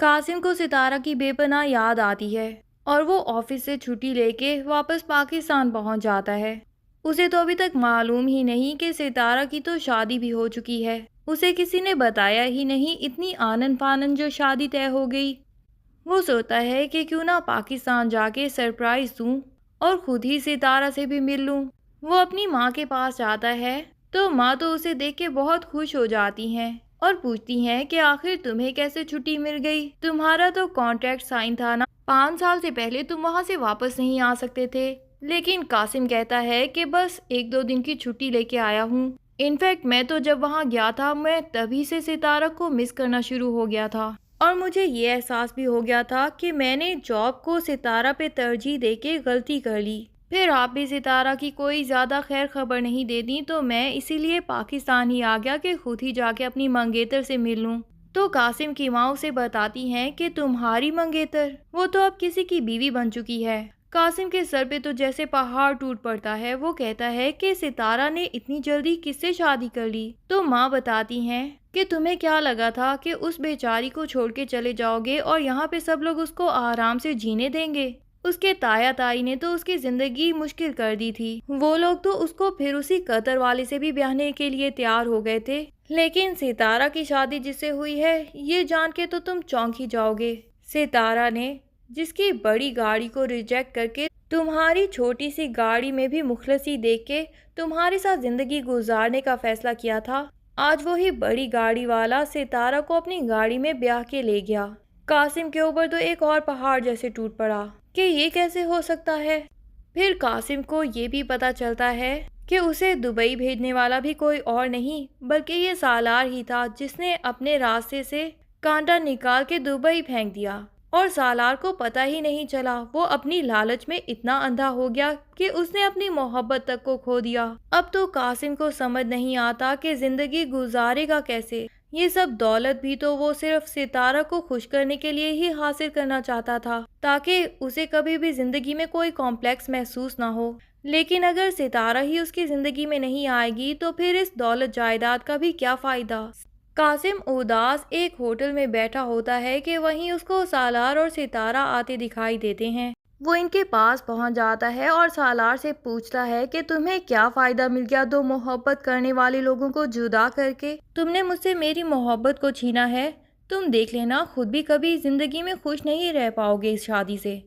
कासिम को सितारा की बेपनाह याद आती है और वो ऑफिस से छुट्टी लेके वापस पाकिस्तान पहुंच जाता है। उसे तो अभी तक मालूम ही नहीं कि सितारा की तो शादी भी हो चुकी है। उसे किसी ने बताया ही नहीं, इतनी आनन फानन जो शादी तय हो गई। वो सोचता है कि क्यों ना पाकिस्तान जाके सरप्राइज दूं और खुद ही सितारा से भी मिल लूं। वो अपनी माँ के पास जाता है तो माँ तो उसे देख के बहुत खुश हो जाती हैं और पूछती हैं कि आखिर तुम्हें कैसे छुट्टी मिल गई, तुम्हारा तो कॉन्ट्रैक्ट साइन था ना, 5 साल से पहले तुम वहाँ से वापस नहीं आ सकते थे। लेकिन कासिम कहता है कि बस 1-2 दिन की छुट्टी लेके आया हूँ। इनफैक्ट मैं तो जब वहाँ गया था मैं तभी से सितारा को मिस करना शुरू हो गया था और मुझे ये एहसास भी हो गया था कि मैंने जॉब को सितारा पे तरजीह देके गलती कर ली। फिर आप भी सितारा की कोई ज़्यादा खैर खबर नहीं दे दी तो मैं इसीलिए पाकिस्तान ही आ गया कि खुद ही जाके अपनी मंगेतर से मिल लूं। तो कासिम की माँ उसे बताती हैं कि तुम्हारी मंगेतर, वो तो अब किसी की बीवी बन चुकी है। कासिम के सर पे तो जैसे पहाड़ टूट पड़ता है। वो कहता है कि सितारा ने इतनी जल्दी किससे शादी कर ली। तो माँ बताती हैं कि तुम्हें क्या लगा था कि उस बेचारी को छोड़ के चले जाओगे और यहाँ पे सब लोग उसको आराम से जीने देंगे। उसके ताया ताई ने तो उसकी जिंदगी मुश्किल कर दी थी। वो लोग तो उसको फिर उसी कतर वाले से भी ब्याहने के लिए तैयार हो गए थे। लेकिन सितारा की शादी जिससे हुई है ये जान के तो तुम चौंक ही जाओगे। सितारा ने जिसकी बड़ी गाड़ी को रिजेक्ट करके तुम्हारी छोटी सी गाड़ी में भी मुखलसी देख के तुम्हारे साथ जिंदगी गुजारने का फैसला किया था, आज वही बड़ी गाड़ी वाला सितारा को अपनी गाड़ी में ब्याह के ले गया। कासिम के ऊपर तो एक और पहाड़ जैसे टूट पड़ा कि ये कैसे हो सकता है। फिर कासिम को ये भी पता चलता है कि उसे दुबई भेजने वाला भी कोई और नहीं बल्कि ये सालार ही था जिसने अपने रास्ते से कांटा निकाल के दुबई फेंक दिया और सालार को पता ही नहीं चला। वो अपनी लालच में इतना अंधा हो गया कि उसने अपनी मोहब्बत तक को खो दिया। अब तो कासिम को समझ नहीं आता कि जिंदगी गुजारेगा कैसे। ये सब दौलत भी तो वो सिर्फ सितारा को खुश करने के लिए ही हासिल करना चाहता था ताकि उसे कभी भी जिंदगी में कोई कॉम्प्लेक्स महसूस ना हो। लेकिन अगर सितारा ही उसकी जिंदगी में नहीं आएगी तो फिर इस दौलत जायदाद का भी क्या फायदा। कासिम उदास एक होटल में बैठा होता है कि वहीं उसको सालार और सितारा आते दिखाई देते हैं। वो इनके पास पहुंच जाता है और सालार से पूछता है कि तुम्हें क्या फायदा मिल गया दो मोहब्बत करने वाले लोगों को जुदा करके। तुमने मुझसे मेरी मोहब्बत को छीना है। तुम देख लेना खुद भी कभी जिंदगी में खुश नहीं रह पाओगे इस शादी से।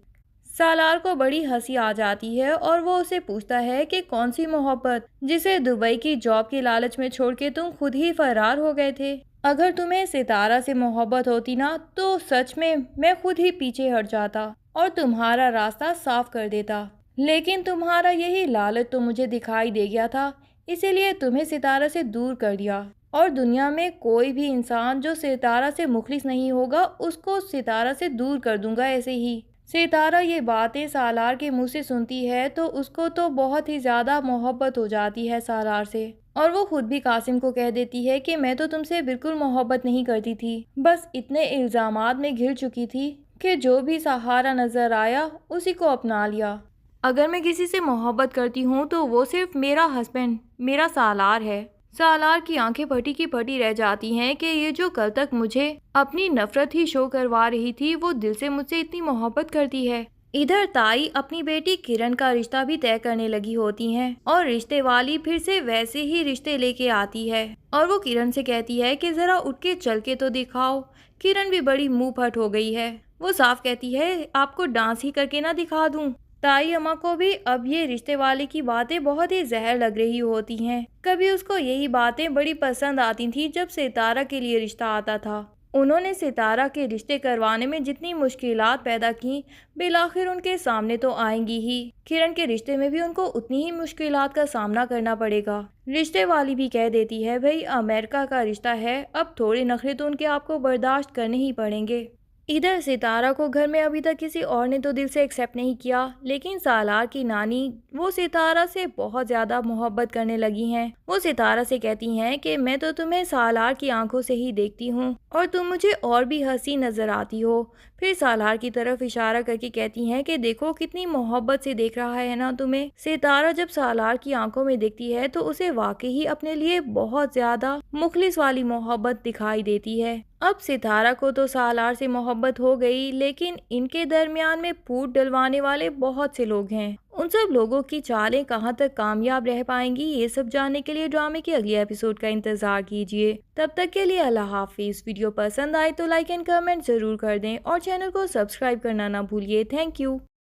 सालार को बड़ी हंसी आ जाती है और वो उसे पूछता है कि कौन सी मोहब्बत जिसे दुबई की जॉब के लालच में छोड़ के तुम खुद ही फरार हो गए थे। अगर तुम्हें सितारा से मोहब्बत होती ना तो सच में मैं खुद ही पीछे हट जाता और तुम्हारा रास्ता साफ कर देता। लेकिन तुम्हारा यही लालच तो मुझे दिखाई दे गया था, इसीलिए तुम्हें सितारा से दूर कर दिया। और दुनिया में कोई भी इंसान जो सितारा से मुखलिस नहीं होगा उसको सितारा से दूर कर दूंगा ऐसे ही। सितारा ये बातें सालार के मुंह से सुनती है तो उसको तो बहुत ही ज्यादा मोहब्बत हो जाती है सालार से और वो खुद भी कासिम को कह देती है कि मैं तो तुमसे बिल्कुल मोहब्बत नहीं करती थी, बस इतने इल्जामात में घिर चुकी थी कि जो भी सहारा नजर आया उसी को अपना लिया। अगर मैं किसी से मोहब्बत करती हूँ तो वो सिर्फ मेरा हस्बैंड, मेरा सालार है। सालार की आंखें फटी की फटी रह जाती हैं कि ये जो कल तक मुझे अपनी नफरत ही शो करवा रही थी वो दिल से मुझसे इतनी मोहब्बत करती है। इधर ताई अपनी बेटी किरण का रिश्ता भी तय करने लगी होती हैं और रिश्ते वाली फिर से वैसे ही रिश्ते लेके आती है और वो किरण से कहती है कि जरा उठ के चल के तो दिखाओ। किरण भी बड़ी मुंह फट हो गई है। वो साफ कहती है आपको डांस ही करके ना दिखा दूं। ताई अम्मा को भी अब ये रिश्ते वाले की बातें बहुत ही जहर लग रही होती हैं। कभी उसको यही बातें बड़ी पसंद आती थी जब सितारा के लिए रिश्ता आता था। उन्होंने सितारा के रिश्ते करवाने में जितनी मुश्किलात पैदा की बिलाखिर उनके सामने तो आएंगी ही। किरण के रिश्ते में भी उनको उतनी ही मुश्किलात का सामना करना पड़ेगा। रिश्ते वाली भी कह देती है भाई अमेरिका का रिश्ता है, अब थोड़े नखरे तो उनके आपको बर्दाश्त करने ही पड़ेंगे। इधर सितारा को घर में अभी तक किसी और ने तो दिल से एक्सेप्ट नहीं किया, लेकिन सालार की नानी वो सितारा से बहुत ज्यादा मोहब्बत करने लगी हैं। वो सितारा से कहती हैं कि मैं तो तुम्हें सालार की आंखों से ही देखती हूँ और तुम मुझे और भी हंसी नजर आती हो। फिर सालार की तरफ इशारा करके कहती हैं कि देखो कितनी मोहब्बत से देख रहा है ना तुम्हें। सितारा जब सालार की आंखों में देखती है तो उसे वाकई ही अपने लिए बहुत ज्यादा मुखलिस वाली मोहब्बत दिखाई देती है अब सितारा को तो सालार से मोहब्बत हो गई, लेकिन इनके दरमियान में फूट डलवाने वाले बहुत से लोग हैं। उन सब लोगों की चालें कहाँ तक कामयाब रह पाएंगी, ये सब जानने के लिए ड्रामे के अगले एपिसोड का इंतजार कीजिए। तब तक के लिए अल्लाह हाफिज। वीडियो पसंद आए तो लाइक एंड कमेंट जरूर कर दें और चैनल को सब्सक्राइब करना ना भूलिए। Thank you.